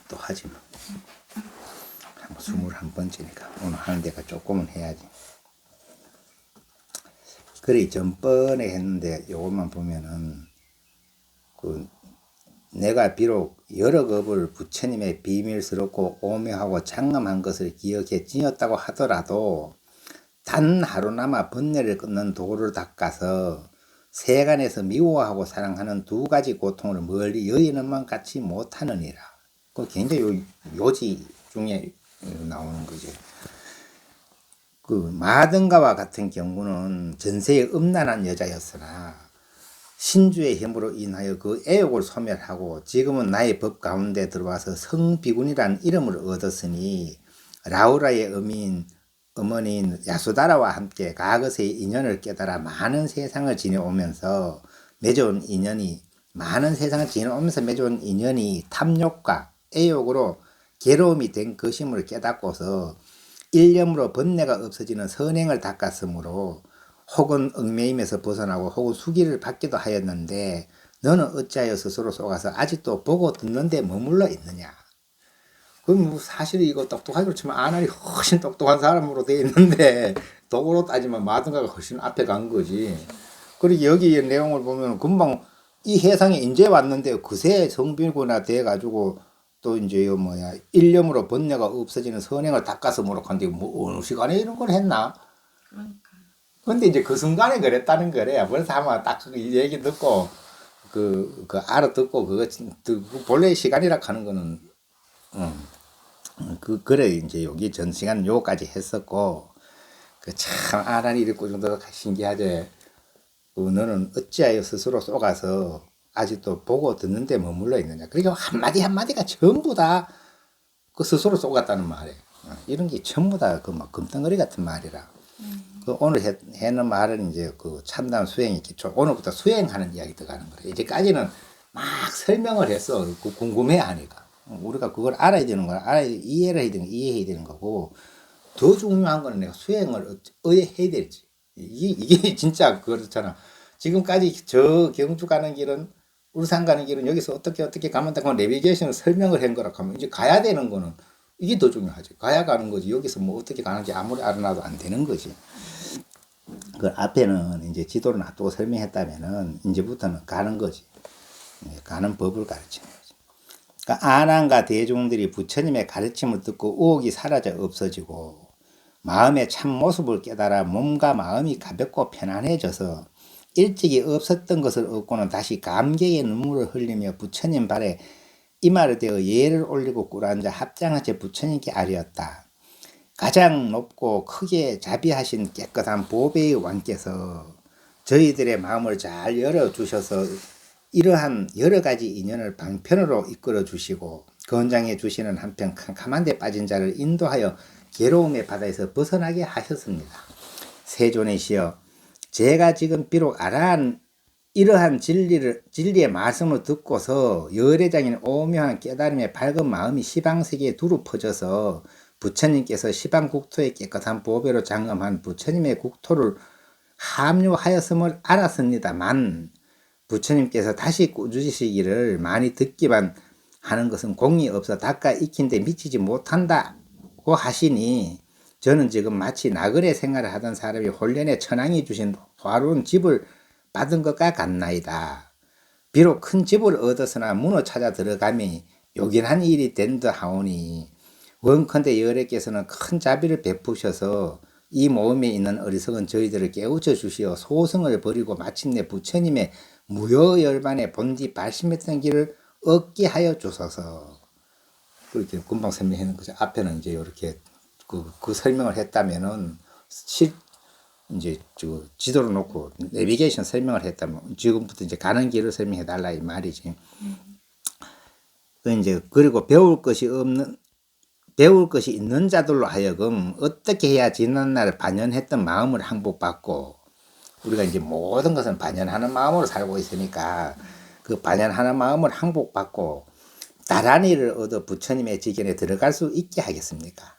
또 하지 뭐. 21번째니까 오늘 하는 데가 조금은 해야지. 그래 전번에 했는데 요것만 보면은 내가 비록 여러 겁을 부처님의 비밀스럽고 오묘하고 장엄한 것을 기억해 지었다고 하더라도 단 하루나마 번뇌를 끊는 도를 닦아서 세간에서 미워하고 사랑하는 두 가지 고통을 멀리 여의는만 같이 못하느니라. 그 굉장히 요지 중에 나오는 거죠. 마등가와 같은 경우는 전세에 음란한 여자였으나 신주의 힘으로 인하여 그 애욕을 소멸하고 지금은 나의 법 가운데 들어와서 성비군이라는 이름을 얻었으니 라우라의 어머니인 야수다라와 함께 가거세의 인연을 깨달아 많은 세상을 지내오면서 맺어온 인연이 탐욕과 애욕으로 괴로움이 된 것임을 깨닫고서 일념으로 번뇌가 없어지는 선행을 닦았으므로 혹은 얽매임에서 벗어나고 혹은 수기를 받기도 하였는데 너는 어찌하여 스스로 속아서 아직도 보고 듣는데 머물러 있느냐. 그럼 사실 이거 똑똑하기로 치면 아날이 훨씬 똑똑한 사람으로 되어 있는데 도구로 따지면 마등가가 훨씬 앞에 간 거지. 그리고 여기 내용을 보면 금방 이 해상에 이제 왔는데 그새 성빌구나 돼가지고 또 이제 일념으로 번뇌가 없어지는 선행을 닦았으므로 한데 뭐 어느 시간에 이런 걸 했나? 근데 이제 그 순간에 그랬다는 거래. 그래서 아마 딱 그 얘기 듣고 그 알아듣고 그거 본래 시간이라 하는 거는 그래 이제 여기 전 시간 요까지 했었고 참 아란이 이렇고 정도가 신기하지. 너는 어찌하여 스스로 속아서 아직도 보고 듣는데 머물러 있느냐. 그러니까 한마디 한마디가 전부 다 그 스스로 속았다는 말이에요. 이런 게 전부 다 그 막 금덩어리 같은 말이라. 오늘 해는 말은 이제 그 참담 수행이 기초. 오늘부터 수행하는 이야기 들어가는 거래. 이제까지는 막 설명을 했어. 궁금해 하니까. 우리가 그걸 알아야 되는 거야. 이해를 해야 이해해야 되는 거고. 더 중요한 거는 내가 수행을 해야 될지. 이게 진짜 그렇잖아. 지금까지 저 경주 가는 길은, 울산 가는 길은 여기서 어떻게 가면 되고 내비게이션 설명을 한 거라 하면 이제 가야 되는 거는 이게 더 중요하지. 가야 가는 거지. 여기서 뭐 어떻게 가는지 아무리 알아놔도 안 되는 거지. 그 앞에는 이제 지도를 놔두고 설명했다면은 이제부터는 가는 거지. 가는 법을 가르치는 거지. 그러니까 아난과 대중들이 부처님의 가르침을 듣고 의혹이 사라져 없어지고 마음의 참 모습을 깨달아 몸과 마음이 가볍고 편안해져서 일찍이 없었던 것을 얻고는 다시 감격의 눈물을 흘리며 부처님 발에 이마를 대어 예를 올리고 꿇어앉아 합장한 채 부처님께 아뢰었다. 가장 높고 크게 자비하신 깨끗한 보배의 왕께서 저희들의 마음을 잘 열어주셔서 이러한 여러 가지 인연을 방편으로 이끌어 주시고 건장해 주시는 한편 캄캄한 데 빠진 자를 인도하여 괴로움의 바다에서 벗어나게 하셨습니다. 세존이시여, 제가 지금 비록 이러한 진리의 말씀을 듣고서 열애장인 오묘한 깨달음의 밝은 마음이 시방세계에 두루 퍼져서 부처님께서 시방국토의 깨끗한 보배로 장엄한 부처님의 국토를 합류하였음을 알았습니다만 부처님께서 다시 꾸짖으시기를 많이 듣기만 하는 것은 공이 없어 닦아 익힌데 미치지 못한다고 하시니 저는 지금 마치 나그네 생활을 하던 사람이 홀련에 천황이 주신 화로운 집을 받은 것과 같나이다. 비록 큰 집을 얻었으나 문을 찾아 들어감이 요긴한 일이 된 듯 하오니 원컨대 여래께서는 큰 자비를 베푸셔서 이 모험에 있는 어리석은 저희들을 깨우쳐 주시어 소승을 버리고 마침내 부처님의 무효열반에 본디 발심했던 길을 얻게 하여 주소서. 그렇게 금방 설명하는 거죠. 앞에는 이제 이렇게 그 설명을 했다면은 이제 지도를 놓고 내비게이션 설명을 했다면 지금부터 이제 가는 길을 설명해 달라 이 말이지. 그리고 배울 것이 있는 자들로 하여금 어떻게 해야 지난날 반연했던 마음을 항복받고 우리가 이제 모든 것은 반연하는 마음으로 살고 있으니까 그 반연하는 마음을 항복받고 다란이를 얻어 부처님의 지견에 들어갈 수 있게 하겠습니까?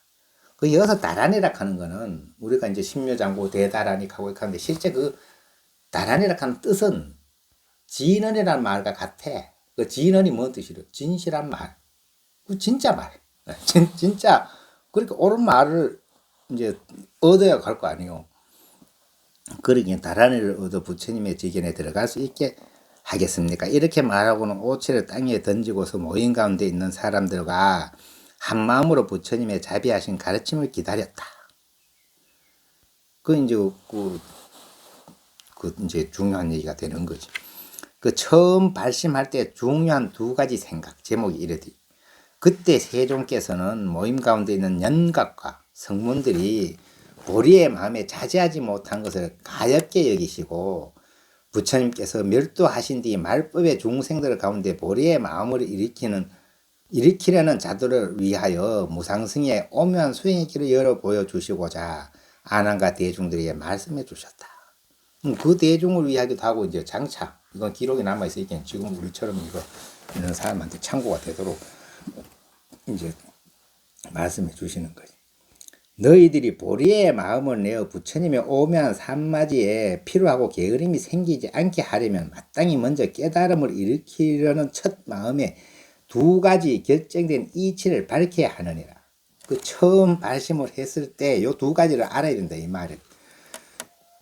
그 여기서 다란이라 하는 거는 우리가 이제 신묘장구 대다란이 하고 있는데 실제 그 다란이라 하는 뜻은 진언이라는 말과 같아. 그 진언이 뭔 뜻이래? 진실한 말. 그 진짜 말. 진짜 그렇게 옳은 말을 이제 얻어야 갈 거 아니에요. 그러기에 다란이를 얻어 부처님의 지견에 들어갈 수 있게 하겠습니까? 이렇게 말하고는 오치를 땅에 던지고서 모임 가운데 있는 사람들과 한 마음으로 부처님의 자비하신 가르침을 기다렸다. 그 이제 그 이제 중요한 얘기가 되는 거지. 그 처음 발심할 때 중요한 두 가지 생각, 제목이 이르디. 그때 세종께서는 모임 가운데 있는 nhân 각과 성문들이 보리의 마음에 자제하지 못한 것을 가엽게 여기시고 부처님께서 멸도하신 뒤 말법의 중생들 가운데 보리의 마음을 일으키려는 자들을 위하여 무상승의 오묘한 수행의 길을 열어 보여주시고자 아난과 대중들에게 말씀해 주셨다. 그 대중을 위하기도 하고 이제 장차 이건 기록이 남아있으니까 지금 우리처럼 이거 이런 사람한테 참고가 되도록 이제 말씀해 주시는 거지. 너희들이 보리의 마음을 내어 부처님의 오묘한 산마지에 피로하고 게으름이 생기지 않게 하려면 마땅히 먼저 깨달음을 일으키려는 첫 마음에 두 가지 결정된 이치를 밝혀야 하느니라. 그 처음 발심을 했을 때 요 두 가지를 알아야 된다 이 말이야.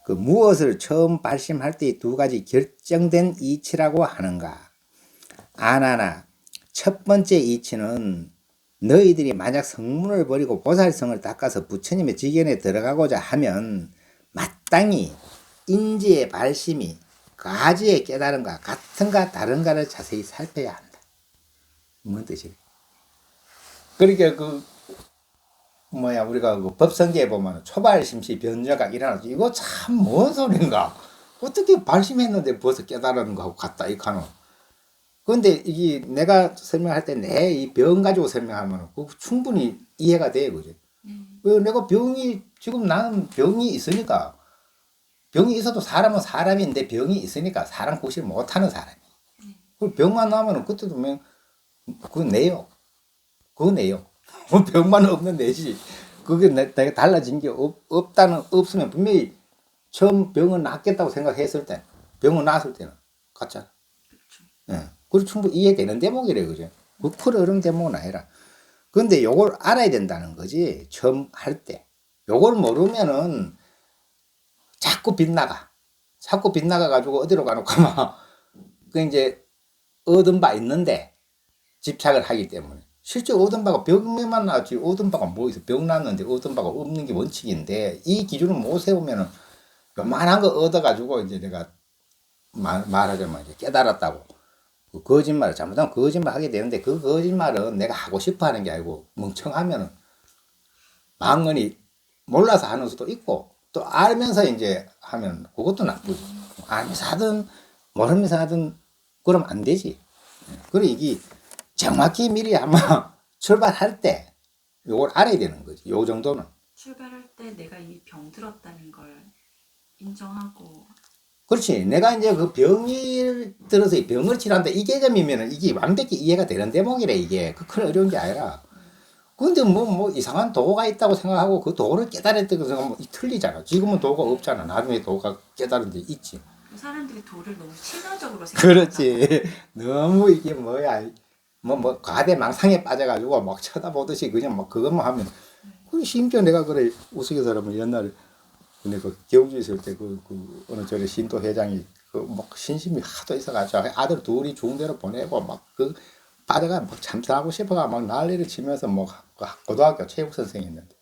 그 무엇을 처음 발심할 때 두 가지 결정된 이치라고 하는가? 아나나 첫 번째 이치는 너희들이 만약 성문을 버리고 보살성을 닦아서 부처님의 지견에 들어가고자 하면 마땅히 인지의 발심이 가지의 깨달음과 같은가 다른가를 자세히 살펴야 한다. 뭔 뜻이래? 그러니까 우리가 그 법성계에 보면 초발심시 변저각 일어나지. 이거 참 뭔 소린가? 어떻게 발심했는데 벌써 깨달은 거하고 같다 이카노. 그런데 이게 내가 설명할 때 내 이 병 가지고 설명하면 충분히 이해가 돼, 그죠? 왜 내가 지금 나는 병이 있으니까, 병이 있어도 사람은 사람인데 병이 있으니까 사람 구실 못하는 사람이. 그 병만 나면은 그때도 그건 내요. 그거 내요. 병만 없는 내지. 그게 내가 달라진 게 없으면 분명히 처음 병은 낫겠다고 생각했을 때, 병은 나았을 때는 같잖아. 예. 그걸 충분히 이해되는 대목이래, 그죠? 그 어려운 대목은 아니라. 근데 요걸 알아야 된다는 거지, 처음 할 때. 요걸 모르면은 자꾸 빗나가. 자꾸 빗나가가지고 어디로 가놓고 그 이제 얻은 바 있는데 집착을 하기 때문에. 실제 얻은 바가 병만 나왔지, 얻은 바가 뭐 있어. 병 났는데 얻은 바가 없는 게 원칙인데, 이 기준을 못 세우면은 요만한 거 얻어가지고 이제 내가 말하자면 이제 깨달았다고. 그 거짓말을 잘못하면 거짓말 하게 되는데 그 거짓말은 내가 하고 싶어 하는 게 아니고 멍청하면은 망언이 몰라서 하는 수도 있고 또 알면서 이제 하면 그것도 나쁘지. 알면서 하든 모르면서 하든 그러면 안 되지. 그래 이게 정확히 미리 아마 출발할 때 요걸 알아야 되는 거지. 요 정도는. 출발할 때 내가 이미 병들었다는 걸 인정하고. 그렇지. 내가 이제 그 병이 들어서 병을 치료한다. 이 개념이면은 이게 완벽히 이해가 되는 대목이래, 이게. 큰 어려운 게 아니라. 근데 뭐 이상한 도가 있다고 생각하고 그 도를 깨달았다고 생각하면 틀리잖아. 지금은 도가 없잖아. 나중에 도가 깨달은 데 있지. 사람들이 도를 너무 신화적으로 생각한다. 그렇지. 너무 이게 뭐야. 과대망상에 빠져가지고 막 쳐다보듯이 그냥 막 그것만 하면. 그 심지어 내가 그래, 우스갯소리하면 옛날에 근데 그 경주 있을 때 어느 절에 신도 회장이 신심이 하도 있어가지고 아들 둘이 중대로 보내고 막 빠져가 막 참선하고 싶어가 막 난리를 치면서 고등학교 체육 선생이었는데.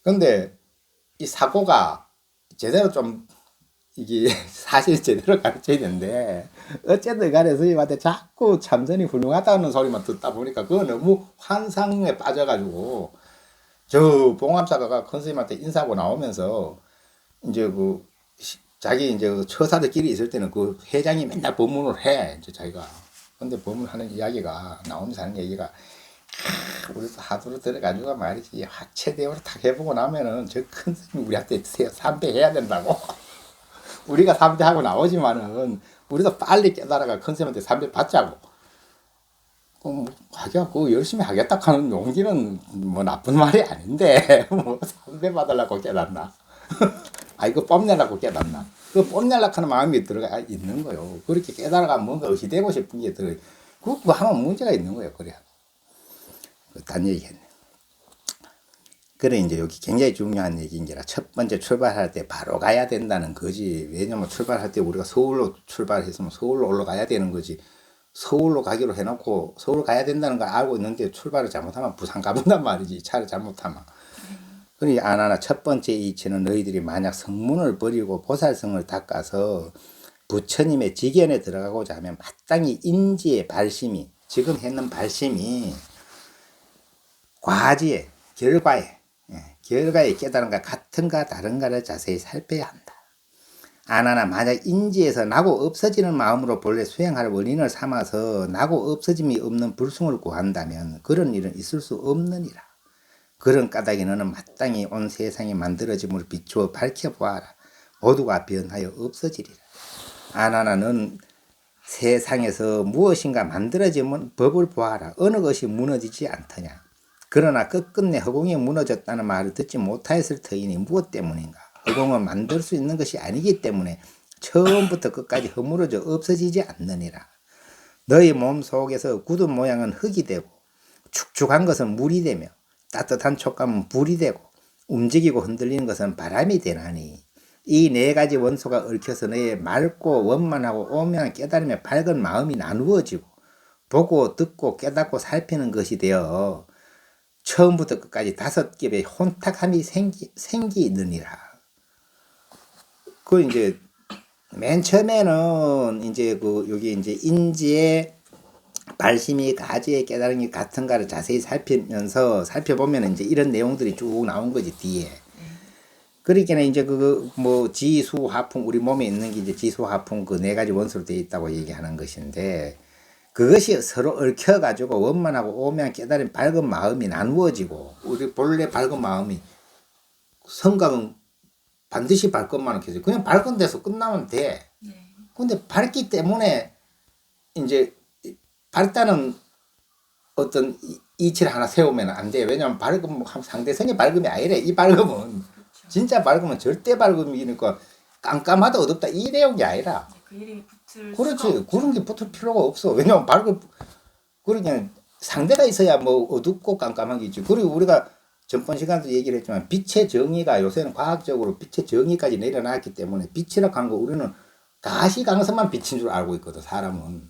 근데 이 사고가 제대로 좀 이게 사실 제대로 가르쳐야 되는데 어쨌든 간에 선생님한테 자꾸 참선이 훌륭하다는 소리만 듣다 보니까 그거 너무 환상에 빠져가지고 저 봉합사가가 큰 스님한테 인사하고 나오면서 이제 자기 이제 처사들끼리 있을 때는 그 회장이 맨날 법문을 해 이제 자기가. 근데 법문하는 이야기가 나오면서 하는 얘기가 우리도 하도로 들어가지고 말이지 하체 대우를 탁 해보고 나면은 저 큰 스님이 우리한테 삼배해야 된다고. 우리가 삼배하고 나오지만은 우리도 빨리 깨달아가 큰 스님한테 삼배 받자고. 자기가 열심히 하겠다 하는 용기는 뭐 나쁜 말이 아닌데, 삼배 받으려고 깨닫나? 이거 뽐내려고 깨닫나? 그 뽐내려고 하는 마음이 들어가 있는 거요. 그렇게 깨달아가 뭔가 의시되고 싶은 게 그거 하면 문제가 있는 거예요, 그래야. 딴 얘기했네. 그래 이제 여기 굉장히 중요한 얘기인지라 첫 번째 출발할 때 바로 가야 된다는 거지. 왜냐면 출발할 때 우리가 서울로 출발했으면 서울로 올라가야 되는 거지. 서울로 가기로 해놓고 서울 가야 된다는 걸 알고 있는데 출발을 잘못하면 부산 가본단 말이지. 차를 잘못하면. 그러니 아나나 첫 번째 이치는 너희들이 만약 성문을 버리고 보살성을 닦아서 부처님의 지견에 들어가고자 하면 마땅히 인지의 발심이 지금 했는 발심이 과지에 결과의 깨달음과 같은가 다른가를 자세히 살펴야 한다. 아나나 만약 인지에서 나고 없어지는 마음으로 본래 수행할 원인을 삼아서 나고 없어짐이 없는 불승을 구한다면 그런 일은 있을 수 없느니라. 그런 까닭에 너는 마땅히 온 세상이 만들어짐을 비추어 밝혀보아라. 모두가 변하여 없어지리라. 아나나는 세상에서 무엇인가 만들어지면 법을 보아라. 어느 것이 무너지지 않더냐. 그러나 끝끝내 허공이 무너졌다는 말을 듣지 못하였을 터이니 무엇 때문인가. 허공은 만들 수 있는 것이 아니기 때문에 처음부터 끝까지 허물어져 없어지지 않느니라. 너희 몸 속에서 굳은 모양은 흙이 되고 축축한 것은 물이 되며 따뜻한 촉감은 불이 되고 움직이고 흔들리는 것은 바람이 되나니 이 네 가지 원소가 얽혀서 너의 맑고 원만하고 오묘한 깨달음의 밝은 마음이 나누어지고 보고 듣고 깨닫고 살피는 것이 되어 처음부터 끝까지 다섯 겹의 혼탁함이 생기느니라. 그 이제 맨 처음에는 이제 여기 이제 인지의 발심이 가지의 깨달음이 같은가를 자세히 살펴보면 이제 이런 내용들이 쭉 나온 거지 뒤에. 그러니까 이제 지수 화풍 우리 몸에 있는 게 이제 지수 화풍 그 네 가지 원소로 되어 있다고 얘기하는 것인데 그것이 서로 얽혀 가지고 원만하고 오묘한 깨달음 밝은 마음이 나누어지고 우리 본래 밝은 마음이 성각은 반드시 밝것만은 계속 그냥 밝은 데서 끝나면 돼. 근데 밝기 때문에 이제 밝다는 어떤 이치를 하나 세우면 안 돼. 왜냐면 밝음 상대성이 밝음이 아니래. 이 밝음은 진짜 밝으면 절대 밝음이니까 깜깜하다 어둡다 이 내용이 아니라. 그 이름이 붙을 그렇지. 그런 게 붙을 필요가 없어. 왜냐면 그러니까 상대가 있어야 뭐 어둡고 깜깜한 게 있지. 그리고 우리가 전번 시간도 얘기를 했지만 빛의 정의가 요새는 과학적으로 빛의 정의까지 내려놨기 때문에 빛이라고 하는 거 우리는 가시광선만 빛인 줄 알고 있거든 사람은.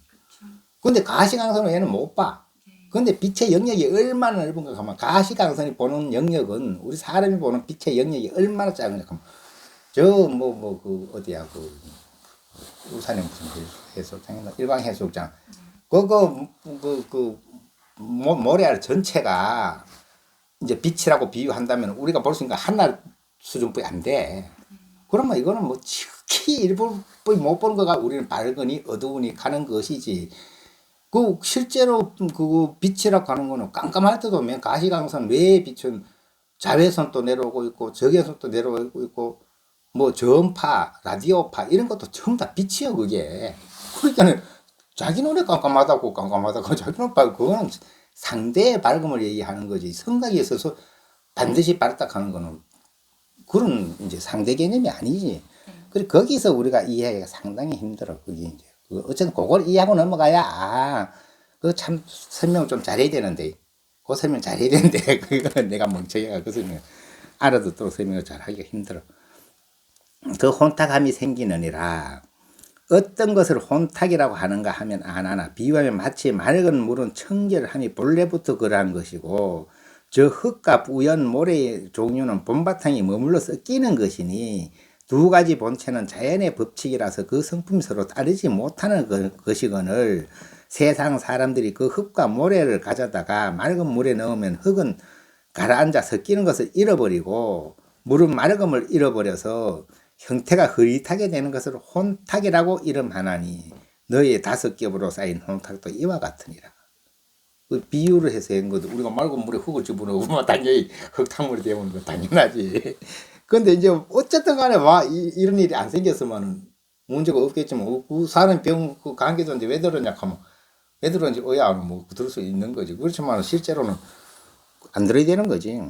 근데 가시광선은 얘는 못 봐. 근데 빛의 영역이 얼마나 넓은가 하면 가시광선이 보는 영역은 우리 사람이 보는 빛의 영역이 얼마나 작은가 하면 어디야 울산에 무슨 해수욕장이나 일방 해수욕장 모래알 전체가 이제 빛이라고 비유한다면 우리가 볼 수 있는 거 하나 수준뿐이 안 돼. 그러면 이거는 뭐 지극히 일부분이 못 보는 거가 우리는 밝으니 어두우니 가는 것이지. 실제로 빛이라고 하는 거는 깜깜할 때도 맨 가시광선 외의 빛은 자외선도 내려오고 있고 적외선도 내려오고 있고 뭐 저음파, 라디오파 이런 것도 전부 다 빛이요 그게. 그러니까 자기 눈에 깜깜하다고 자기 눈 그거는 상대의 밝음을 얘기하는 거지. 성각에 있어서 반드시 밝다 하는 거는 그런 이제 상대 개념이 아니지. 그래 거기서 우리가 이해하기가 상당히 힘들어. 그게 이제 어쨌든 그걸 이해하고 넘어가야 그 참 설명 좀 잘해야 되는데 그 설명 잘해야 되는데 그거는 내가 멍청이가 그 설명 알아듣도록 설명을 잘하기가 힘들어. 그 혼탁함이 생기느니라. 어떤 것을 혼탁이라고 하는가 하면 아나나 비유하면 마치 맑은 물은 청결함이 본래부터 그러한 것이고 저 흙과 우연 모래의 종류는 본바탕이 머물러 섞이는 것이니 두 가지 본체는 자연의 법칙이라서 그 성품이 서로 다르지 못하는 것이거늘 세상 사람들이 그 흙과 모래를 가져다가 맑은 물에 넣으면 흙은 가라앉아 섞이는 것을 잃어버리고 물은 맑음을 잃어버려서 형태가 흐릿하게 되는 것을 혼탁이라고 이름하나니 너희의 다섯 겹으로 쌓인 혼탁도 이와 같으니라. 그 비유를 해서 한 것도 우리가 맑은 물에 흙을 집어넣으면 당연히 흙탕물이 되면 당연하지. 근데 이제 어쨌든 간에 이런 일이 안 생겼으면 문제가 없겠지만 그 사람 병 그 감기도인데 왜 들었냐 하면 왜 들었는지 뭐 들을 수 있는 거지. 그렇지만 실제로는 안 들어야 되는 거지.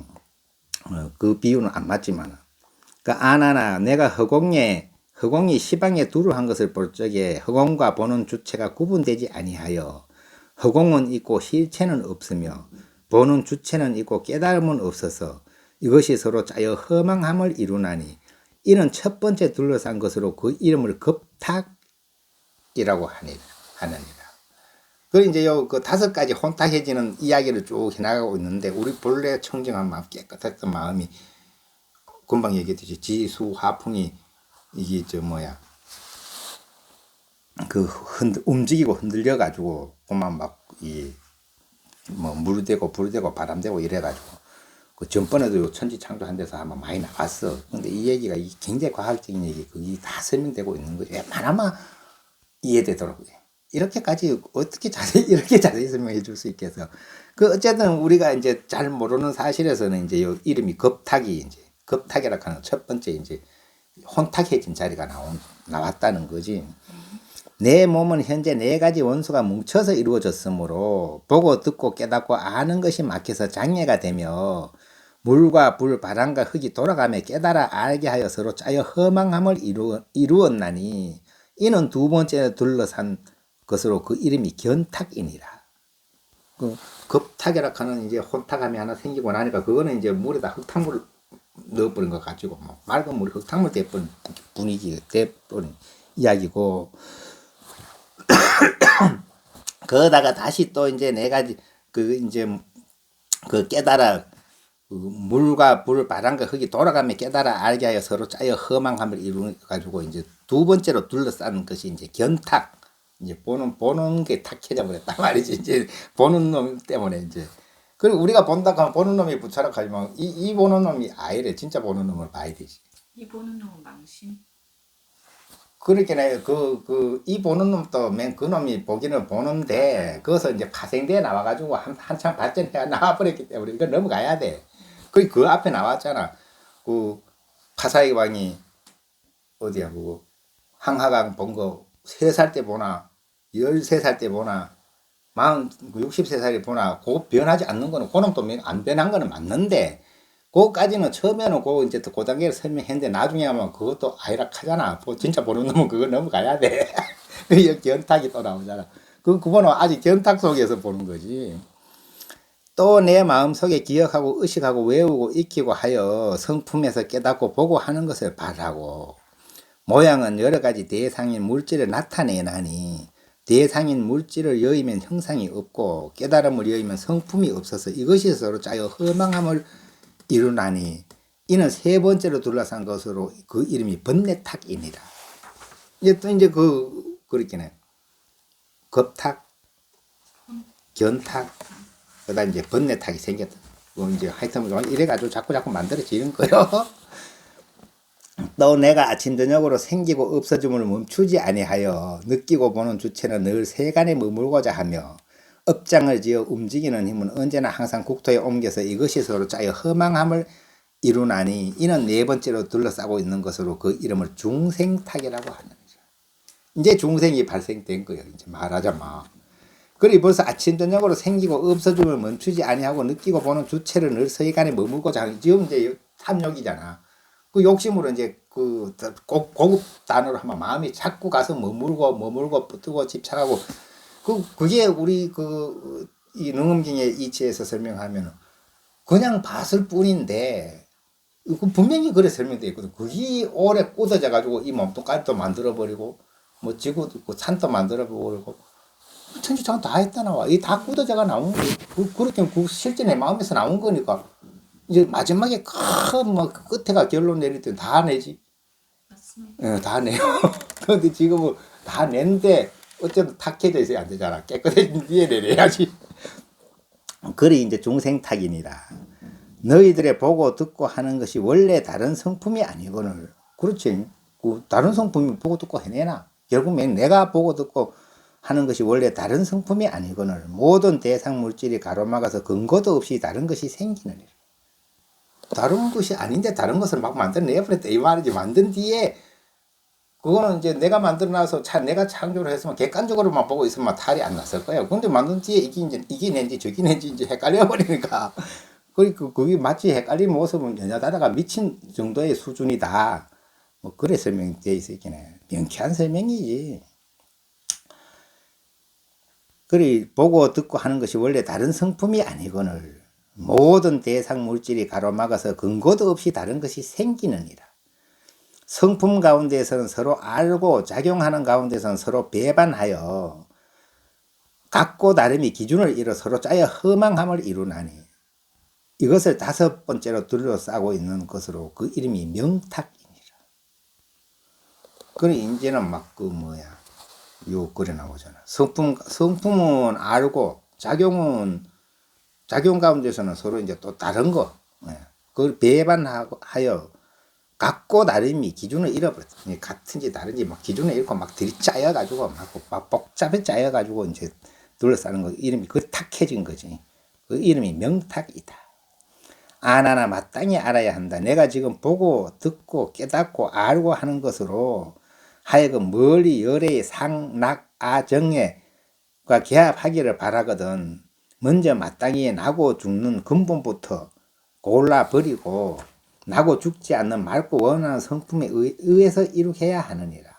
그 비유는 안 맞지만. 그 아나나 내가 허공이 시방에 두루 한 것을 볼 적에 허공과 보는 주체가 구분되지 아니하여 허공은 있고 실체는 없으며 보는 주체는 있고 깨달음은 없어서 이것이 서로 짜여 허망함을 이루나니 이는 첫 번째 둘러싼 것으로 그 이름을 겁탁이라고 하느니라. 그리고 이제 그 5가지 혼탁해지는 이야기를 쭉 해나가고 있는데 우리 본래 청정한 마음, 깨끗했던 마음이 금방 얘기했듯이 지수 화풍이 이게 움직이고 흔들려 가지고 그만 물되고 불되고 바람되고 이래 가지고 그 전번에도 천지창조한 데서 한번 많이 나왔어. 근데 이 얘기가 굉장히 과학적인 얘기, 그게 다 설명되고 있는 거죠. 웬만하면 이해되더라고요. 이렇게까지 어떻게 이렇게 자세히 설명해 줄 수 있겠어. 어쨌든 우리가 이제 잘 모르는 사실에서는 이제 요 이름이 겁탁이라 하는 첫 번째 이제 혼탁해진 자리가 나왔다는 거지. 내 몸은 현재 4가지 원소가 뭉쳐서 이루어졌으므로 보고 듣고 깨닫고 아는 것이 막혀서 장애가 되며 물과 불, 바람과 흙이 돌아가며 깨달아 알게 하여 서로 짜여 허망함을 이루었나니 이는 두 번째 둘러싼 것으로 그 이름이 견탁이니라. 겁탁이라 하는 이제 혼탁함이 하나 생기고 나니까 그거는 이제 물에다 흙탕물 넣어버린 것 가지고 맑은 물에 흙탕물 돼버린 분위기가 돼버린 이야기고, 거기다가 다시 또 이제 4가지 깨달아 물과 불, 바람과 흙이 돌아가며 깨달아 알게 하여 서로 짜여 허망함을 이루 가지고 이제 두 번째로 둘러싸는 것이 이제 견탁. 이제 보는 게 탁해져 버렸단 말이지. 이제 보는 놈 때문에 이제. 그리고 우리가 본다 하면 보는 놈이 부차락하지만 이 보는 놈이 아니래. 진짜 보는 놈을 봐야 되지. 이 보는 놈은 망신. 그렇게 이 보는 놈도 그 놈이 보기는 보는데 거기서 이제 파생돼 나와가지고 한참 발전해 나와버렸기 때문에 이거 넘어가야 돼. 그 앞에 나왔잖아. 파사의 왕이 어디야 황하강 본 거 3살 때 보나 13살 때 보나 63살이 보나 변하지 않는 거는 그놈도 안 변한 거는 맞는데 그거까지는 처음에는 이제 그 단계를 설명했는데 나중에 하면 그것도 아이락 하잖아. 진짜 보는 놈은 그거 넘어가야 돼. 견탁이 또 나오잖아. 그거는 아직 견탁 속에서 보는 거지. 또 내 마음속에 기억하고 의식하고 외우고 익히고 하여 성품에서 깨닫고 보고 하는 것을 바라고 모양은 여러 가지 대상인 물질을 나타내나니 대상인 물질을 여의면 형상이 없고 깨달음을 여의면 성품이 없어서 이것이 서로 짜여 허망함을 이루나니 이는 3번째로 둘러싼 것으로 그 이름이 번뇌탁이니라. 이제 또 이제 그렇게네. 겁탁, 견탁, 그다음 이제 번뇌탁이 생겼다. 이제 하여튼 이래가지고 자꾸 만들어지는 거요. 또 내가 아침 저녁으로 생기고 없어짐을 멈추지 아니하여 느끼고 보는 주체는 늘 세간에 머물고자 하며 업장을 지어 움직이는 힘은 언제나 항상 국토에 옮겨서 이것이 서로 짜여 허망함을 이루나니 이는 4번째로 둘러싸고 있는 것으로 그 이름을 중생탁이라고 하는 거죠. 이제 중생이 발생된 거예요. 이제 말하자면. 그리고 벌써 아침 저녁으로 생기고 없어짐을 멈추지 아니하고 느끼고 보는 주체를 늘 세간에 머물고자 하는, 지금 이제 탐욕이잖아. 그 욕심으로 이제 고급 단어로 하면 마음이 자꾸 가서 머물고 뜨고 집착하고 그게 우리 이 능엄경의 이치에서 설명하면 그냥 봤을 뿐인데 분명히 그래 설명되어 있거든. 그게 오래 꽂아져 가지고 이 몸뚱아리도 만들어 버리고 지구도 있고 산도 만들어 버리고 천지창 다 했다 나와. 이 다 꽂아져가 나온 거. 그렇게 실제 내 마음에서 나온 거니까 이제 마지막에 끝에가 결론 내릴 때 다 내지. 맞습니다. 예, 다 내요. 그런데 지금은 다 낸데 어쨌든 탁해져 있어야 안 되잖아. 깨끗해진 뒤에 내려야지. 그리 이제 중생탁이니라. 너희들의 보고 듣고 하는 것이 원래 다른 성품이 아니거늘. 그렇지. 다른 성품이 보고 듣고 해내나. 결국엔 내가 보고 듣고 하는 것이 원래 다른 성품이 아니거늘 모든 대상 물질이 가로막아서 근거도 없이 다른 것이 생기느니라. 다른 것이 아닌데 다른 것을 막 만들어내버렸다 이 말이지. 만든 뒤에 그거는 이제 내가 만들어놔서 내가 창조를 했으면 객관적으로만 보고 있으면 탈이 안 났을 거예요. 근데 만든 뒤에 이게 낸지 저기 낸지 이제 헷갈려 버리니까 그게 마치 헷갈린 모습은 연하다다가 미친 정도의 수준이다. 그래 설명되어 있었긴 해. 명쾌한 설명이지. 그리 보고 듣고 하는 것이 원래 다른 성품이 아니거늘 모든 대상 물질이 가로막아서 근거도 없이 다른 것이 생기느니라. 성품 가운데서는 서로 알고 작용하는 가운데서는 서로 배반하여 각고 다름이 기준을 이뤄 서로 짜여 허망함을 이루나니 이것을 다섯 번째로 둘러싸고 있는 것으로 그 이름이 명탁이니라. 그래 이제는 막 그 뭐야 요 그래 나오잖아. 성품은 알고 작용 가운데서는 서로 이제 또 다른 거, 그걸 배반하여 각고 다름이 기준을 잃어버렸어. 같은지 다른지 막 기준을 잃고 막 들이짜여가지고 막 복잡해 짜여가지고 이제 둘러싸는 거 이름이 그 탁해진 거지. 그 이름이 명탁이다. 아나나 마땅히 알아야 한다. 내가 지금 보고 듣고 깨닫고 알고 하는 것으로 하여금 멀리 열의 상락아정에과 개합하기를 바라거든. 먼저 마땅히 나고 죽는 근본부터 골라버리고 나고 죽지 않는 맑고 원하는 성품에 의해서 이룩해야 하느니라.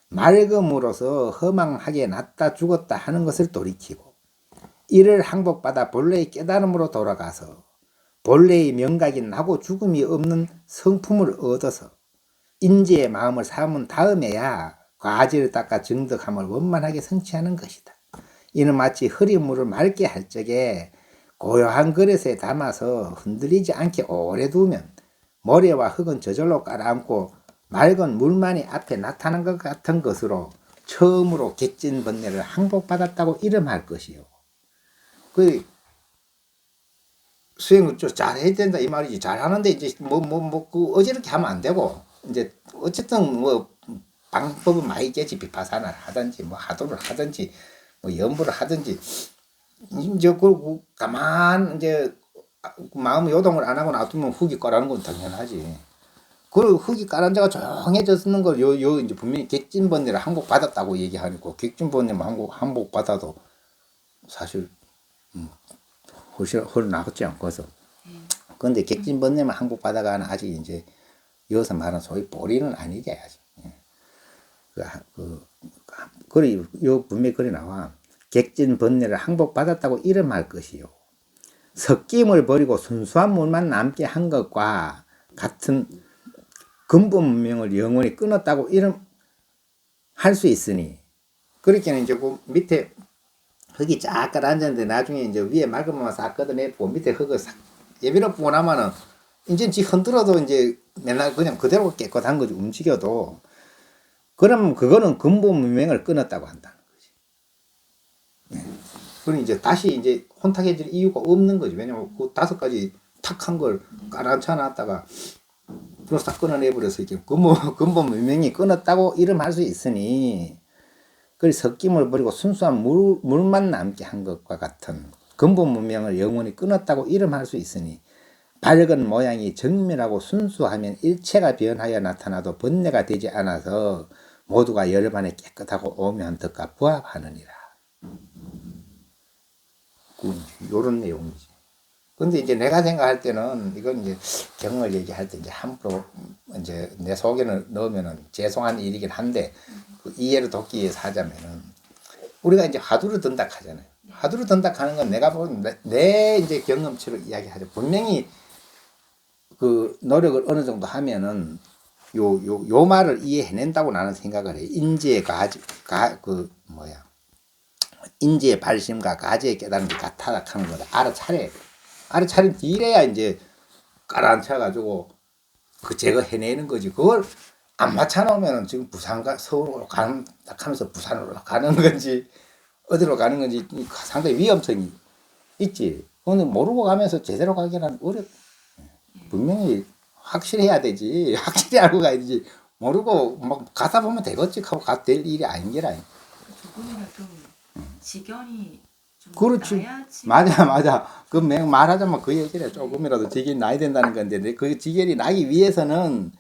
맑음으로써 허망하게 났다 죽었다 하는 것을 돌이키고 이를 항복받아 본래의 깨달음으로 돌아가서 본래의 명각인 나고 죽음이 없는 성품을 얻어서 인지의 마음을 삼은 다음에야 과지를 닦아 정덕함을 원만하게 성취하는 것이다. 이는 마치 흐린 물을 맑게 할 적에 고요한 그릇에 담아서 흔들리지 않게 오래 두면 모래와 흙은 저절로 깔아앉고 맑은 물만이 앞에 나타난 것 같은 것으로 처음으로 객진 번뇌를 항복받았다고 이름할 것이요. 그 수행을 좀 잘해야 된다 이 말이지. 잘하는데 이제 그 어지럽게 하면 안 되고 이제 어쨌든 뭐 방법은 많이 있겠지. 비파사나를 하든지 뭐 하도를 하든지 뭐 연부를 하든지 이제 그 가만 이제 마음 요동을 안 하고 놔두면 흙이 깔아는 건 당연하지. 그 흙이 깔은 데가 조용해졌는 걸 요 이제 분명히 객진번뇌를 항복받았다고 얘기하니까 객진번뇌만 항복받아도 사실 훨씬 나았지 않고서. 그런데 객진번뇌만 항복받아가는 아직 이제 여기서 말하는 소위 보리는 아니지 아직. 그래 요 분명히 그래 나와. 객진번뇌를 항복받았다고 이름할 것이요. 섞임을 버리고 순수한 물만 남게 한 것과 같은 근본 문명을 영원히 끊었다고 이름할 수 있으니 그렇게 이제 그 밑에 흙이 쫙 깔아앉았는데 나중에 이제 위에 맑은 물만 싹 걷어내고 밑에 흙을 싹 예비로 부고 나면은 이제 지 흔들어도 이제 맨날 그냥 그대로 깨끗한 거지. 움직여도 그럼 그거는 근본 문명을 끊었다고 한다는 거지. 그럼 이제 다시 이제 혼탁해질 이유가 없는 거지. 왜냐면 그 다섯 가지 탁한 걸 깔아앉혀 놨다가 그걸 싹 끊어내버려서 이렇게 근본 문명이 끊었다고 이름할 수 있으니 그 섞임을 버리고 순수한 물만 남게 한 것과 같은 근본 문명을 영원히 끊었다고 이름할 수 있으니 밝은 모양이 정밀하고 순수하면 일체가 변하여 나타나도 번뇌가 되지 않아서 모두가 열반에 깨끗하고 오묘한 덕과 부합하느니라. 요런 내용이지. 근데 이제 내가 생각할 때는 이건 이제 경을 얘기할 때 이제 함부로 이제 내 속에는 넣으면은 죄송한 일이긴 한데 그 이해를 돕기 위해서 하자면은 우리가 이제 화두를 든다 하잖아요. 화두를 든다 하는 건 내가 보는 내 이제 경험치로 이야기하죠. 분명히 그 노력을 어느 정도 하면은 요 말을 이해해낸다고 나는 생각을 해. 인지의 인지의 발심과 가지의 깨달음이 같아 하는 거다. 알아차린 뒤래야 이제 깔아앉혀가지고 그 제거해내는 거지. 그걸 안 맞춰놓으면 지금 부산과 서울로 가는 딱 하면서 부산으로 가는 건지 어디로 가는 건지 상당히 위험성이 있지. 근데 모르고 가면서 제대로 가기는 분명히 확실해야 되지. 확실히 알고 가야 되지. 모르고 막 가다 보면 되겠지 하고 될 일이 아닌 게라. 조금이라도 지견이 좀 그렇지. 나야지. 맞아. 그 말하자면 그 얘기래. 조금이라도 지견이 나야 된다는 건데 그 지견이 나기 위해서는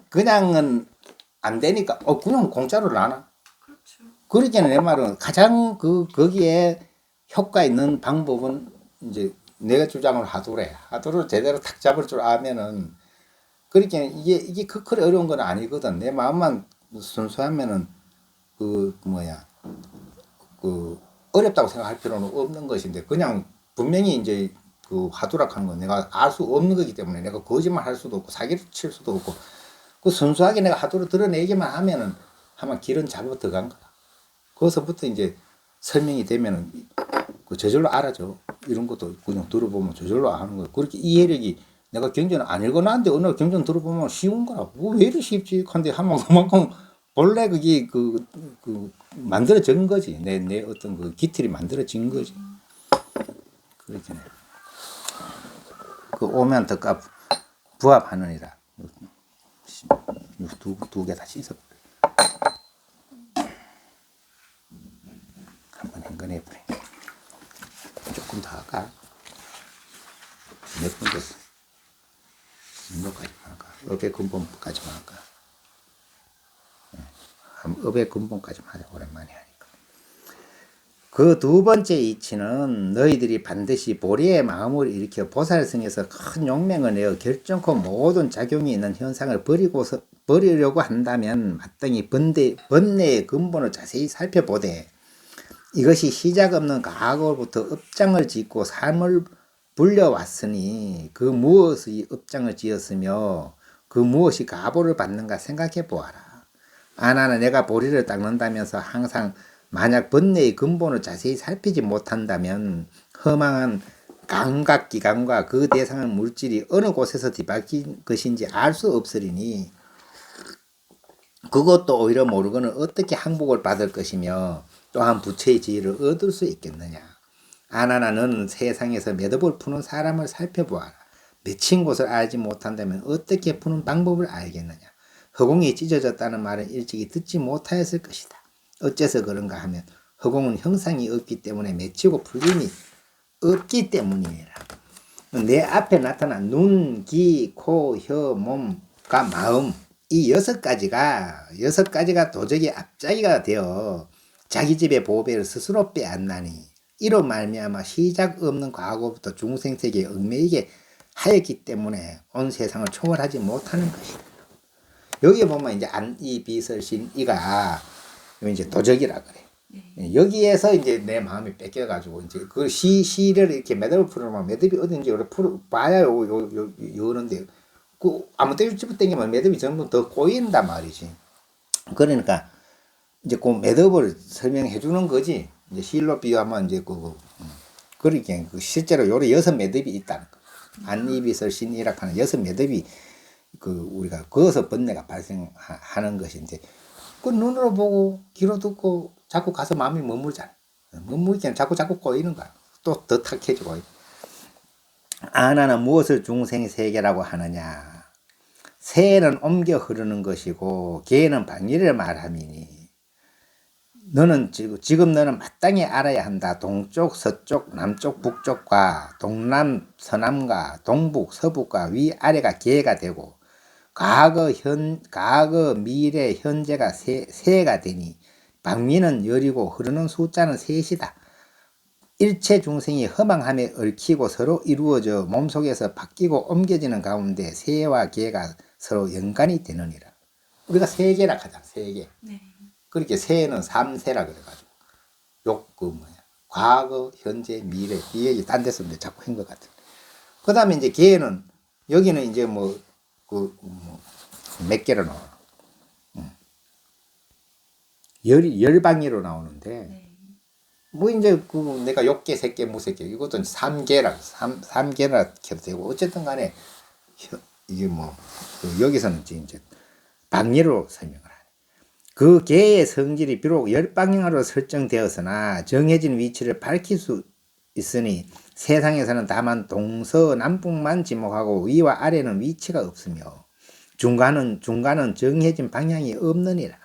그냥은 안 되니까 그냥 공짜로 나나. 그렇죠. 그러니까 내 말은 가장 거기에 효과 있는 방법은 이제 내가 주장을 하도를 제대로 탁 잡을 줄 아면은 그러니까 이게 그렇게 어려운 건 아니거든. 내 마음만 순수하면은 어렵다고 생각할 필요는 없는 것인데 그냥 분명히 이제 그 화두락하는 건 내가 알 수 없는 거기 때문에 내가 거짓말 할 수도 없고 사기를 칠 수도 없고 그 순수하게 내가 화두를 드러내기만 하면은 아마 길은 잘못 들어간 거다. 거기서부터 이제 설명이 되면은 그 저절로 알아죠. 이런 것도 그냥 들어보면 저절로 아는 거예요. 그렇게 이해력이 내가 경전을 안 읽어놨는데 어느 날 경전 들어보면 쉬운 거라고. 왜 이리 쉽지? 근데 하면 그만큼 본래 그게 그 만들어진 거지. 내 어떤 그 기틀이 만들어진 거지. 그렇게 그 오면 덕가 부합하느니라. 두 개 다 씻어버려. 한번 헹궈내버려. 조금 더 할까? 몇 분 됐어? 몇까지만 할까? 업의 근본까지만 할까? 업의 근본까지만 하자. 오랜만에 하니까. 그 두 번째 이치는 너희들이 반드시 보리의 마음을 일으켜 보살성에서 큰 용맹을 내어 결정코 모든 작용이 있는 현상을 버리려고 한다면 마땅히 번뇌의 근본을 자세히 살펴보되 이것이 시작 없는 과거로부터 업장을 짓고 삶을 불려왔으니 그 무엇이 업장을 지었으며 그 무엇이 가보를 받는가 생각해 보아라. 아나는 내가 보리를 닦는다면서 항상 만약 번뇌의 근본을 자세히 살피지 못한다면 허망한 감각기관과 그 대상의 물질이 어느 곳에서 뒤바뀐 것인지 알 수 없으리니 그것도 오히려 모르고는 어떻게 항복을 받을 것이며 또한 부처의 지혜를 얻을 수 있겠느냐. 아나나 너는 세상에서 매듭을 푸는 사람을 살펴보아라. 맺힌 곳을 알지 못한다면 어떻게 푸는 방법을 알겠느냐. 허공이 찢어졌다는 말은 일찍이 듣지 못하였을 것이다. 어째서 그런가 하면 허공은 형상이 없기 때문에 맺히고 풀림이 없기 때문이라. 내 앞에 나타난 눈, 귀, 코, 혀, 몸과 마음 이 여섯 가지가 도저히 앞자기가 되어 자기 집의 보배를 스스로 빼앗나니 이로 말미암아 시작 없는 과거부터 중생세계에 얽매이게 하였기 때문에 온 세상을 초월하지 못하는 것이다. 여기 보면 이제 안이 비설신 이가 이제 도적이라 그래. 네. 여기에서 이제 내 마음이 뺏겨가지고 이제 그 시를 이렇게 매듭을 풀어놓으면 매듭이 어딘지 봐야 요런데 그 아무 때나 집어당기면 매듭이 전부 더 꼬인단 말이지. 그러니까 이제 그 매듭을 설명해 주는 거지. 이제 실로 비유하면 이제 그렇게 실제로 요래 6매듭이 있다는 거. 안이비설 신이라고 하는 6매듭이 우리가 거기서 번뇌가 발생하는 것인데 그 눈으로 보고 귀로 듣고 자꾸 가서 마음이 머물잖아. 머물기는 자꾸 꼬이는 거야. 또 더 탁해지고. 아나는 무엇을 중생세계라고 하느냐. 새는 옮겨 흐르는 것이고 개는 방위를 말함이니 너는 지금 너는 마땅히 알아야 한다. 동쪽, 서쪽, 남쪽, 북쪽과 동남, 서남과 동북, 서북과 위아래가 개가 되고 과거, 미래, 현재가 새가 되니 방위는 열이고 흐르는 숫자는 셋이다. 일체 중생이 허망함에 얽히고 서로 이루어져 몸속에서 바뀌고 옮겨지는 가운데 새와 개가 서로 연관이 되느니라. 우리가 세계라 하잖아. 세계. 네. 그렇게 새는 삼세라 그래가지고 과거, 현재, 미래 이 얘기 딴 데서 자꾸 한 것 같아. 그 다음에 이제 개는 여기는 이제 몇 개로 나와. 열방위로 나오는데 네. 뭐 이제 내가 욕계, 색계, 무색계 이것도 3개라 3개나 켜도 되고 어쨌든 간에 이게 여기서는 이제 방위로 설명을 하네. 그 개의 성질이 비록 열방향으로 설정되었으나 정해진 위치를 밝힐 수 있으니 세상에서는 다만 동서남북만 지목하고 위와 아래는 위치가 없으며 중간은 정해진 방향이 없느니라.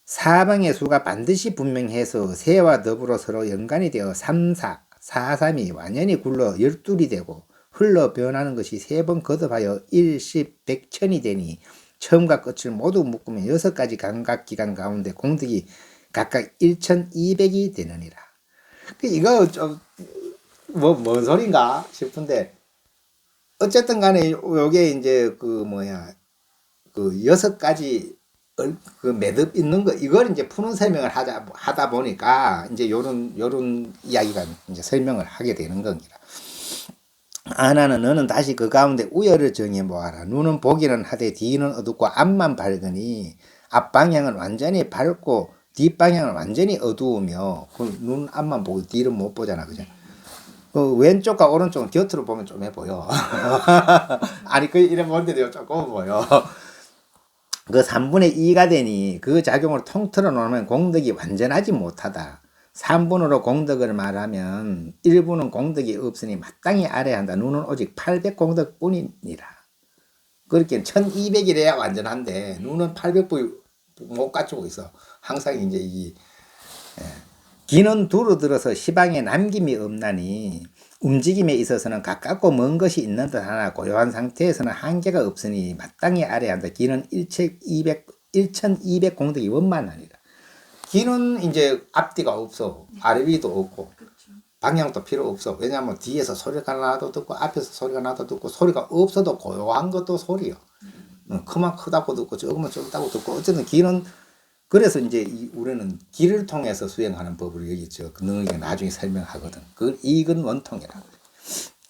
사방의 수가 반드시 분명해서 새와 더불어 서로 연관이 되어 4,3이 완연히 굴러 12이 되고 흘러 변하는 것이 3번 거듭하여 1, 10, 100천이 되니 처음과 끝을 모두 묶으면 6가지 감각기관 가운데 공덕이 각각 1,200이 되느니라. 이거 좀 뭔 소린가 싶은데 어쨌든 간에 요게 이제 6가지 그 매듭 있는 거 이걸 이제 푸는 설명을 하다 보니까 이제 요런 이야기가 이제 설명을 하게 되는 겁니다. 아나는 너는 다시 그 가운데 우열을 정해 보아라. 눈은 보기는 하되 뒤는 어둡고 앞만 밝으니 앞방향은 완전히 밝고 뒷방향은 완전히 어두우며 그 눈 앞만 보고 뒤는 못 보잖아. 그죠? 그 왼쪽과 오른쪽은 곁으로 보면 좀 해 보여. 아니 그 이래 보는데도 조금 보여. 그 3분의 2가 되니 그 작용을 통틀어 놓으면 공덕이 완전하지 못하다. 3분으로 공덕을 말하면 1분은 공덕이 없으니 마땅히 알아야 한다. 눈은 오직 800공덕 뿐이니라. 그렇게 1200이래야 완전한데 눈은 800부 못 갖추고 있어. 항상 이제 기는 두루 들어서 시방에 남김이 없나니 움직임에 있어서는 가깝고 먼 것이 있는 듯 하나 고요한 상태에서는 한계가 없으니 마땅히 알아야 한다. 기는 1200 공덕이 원만하니라. 기는 이제 앞뒤가 없어. 아래 위도 없고 그렇죠. 방향도 필요 없어. 왜냐하면 뒤에서 소리가 나도 듣고 앞에서 소리가 나도 듣고 소리가 없어도 고요한 것도 소리요. 크면 크다고 듣고 적으면 적다고 듣고 어쨌든 기는 그래서 이제 우리는 기를 통해서 수행하는 법으로 여기죠. 그 능력이 나중에 설명하거든. 그 이건 원통이라고.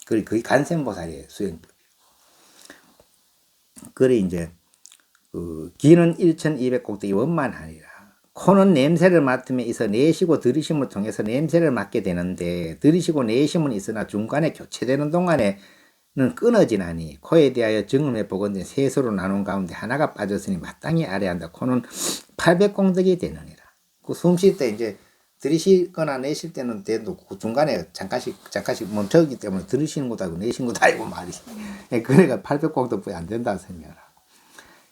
그게 간센보살의 수행법. 그래 이제 그 기는 1200공덕이 원만하니라. 코는 냄새를 맡음에 있어 내쉬고 들이쉼을 통해서 냄새를 맡게 되는데 들이쉬고 내쉬면 있으나 중간에 교체되는 동안에는 끊어지나니 코에 대하여 증언해 보건대 셋으로 나눈 가운데 하나가 빠졌으니 마땅히 알아야 한다. 코는 800공덕이 되느니라. 그 숨 쉴 때 이제 들이쉬거나 내쉴 때는 돼도 그 중간에 잠깐씩 멈춰있기 때문에 들이쉬는 것도 아니고 내쉬는 것도 아니고 말이지. 그러니까 800공덕뿐이 안 된다고 생각하라.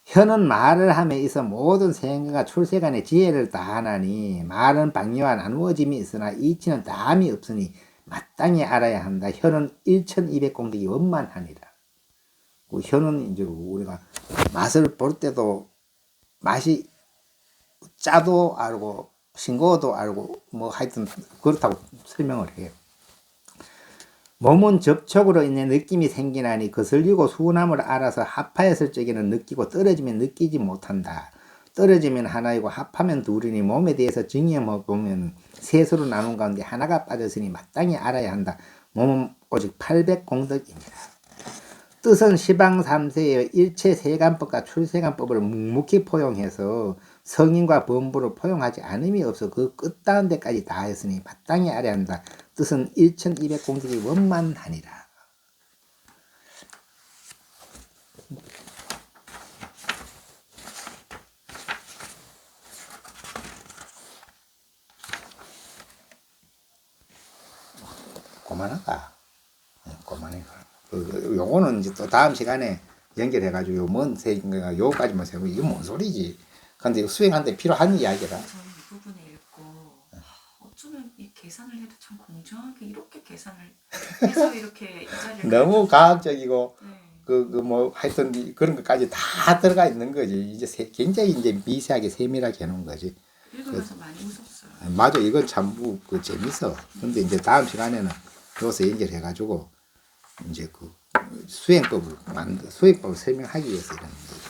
혀는 말을 함에 있어 모든 생각과 출세간의 지혜를 다하나니 말은 방해와 나누어짐이 있으나 이치는 다함이 없으니 마땅히 알아야 한다. 혀는 1200공덕이 원만하니라. 그 혀는 이제 우리가 맛을 볼 때도 맛이 짜도 알고 싱거워도 알고 뭐 하여튼 그렇다고 설명을 해요. 몸은 접촉으로 인해 느낌이 생기나니 거슬리고 수운함을 알아서 합하였을 적에는 느끼고 떨어지면 느끼지 못한다. 떨어지면 하나이고 합하면 둘이니 몸에 대해서 증명해 보면 셋으로 나눈 가운데 하나가 빠졌으니 마땅히 알아야 한다. 몸은 오직 800공덕입니다. 뜻은 시방 3세의 일체 세간법과 출세간법을 묵묵히 포용해서 성인과 범부를 포용하지 않음이 없어 그 끝다운 데까지 다 했으니 마땅히 알아야 한다. 뜻은 1200공덕이 원만하니라. 고만하다. 고만해. 요거는 이제 또 다음 시간에 연결해가지고 뭔 세인가 요까지만 세우면 이게 뭔 소리지. 근데 수행하는데 필요한 이야기라. 저는 이 부분을 읽고 어쩌면 이 계산을 해도 참 공정하게 이렇게 계산을 해서 이렇게 이 자리를 너무 과학적이고 네. 뭐 하여튼 그런 것까지 다 들어가 있는 거지. 이제 굉장히 이제 미세하게 세밀하게 해놓은 거지. 읽으면서 많이 웃었어요. 맞아, 이건 참 재밌어. 근데 이제 다음 시간에는 여기서 연결해가지고 이제 그 수행법을 설명하기 위해서 이런 거지.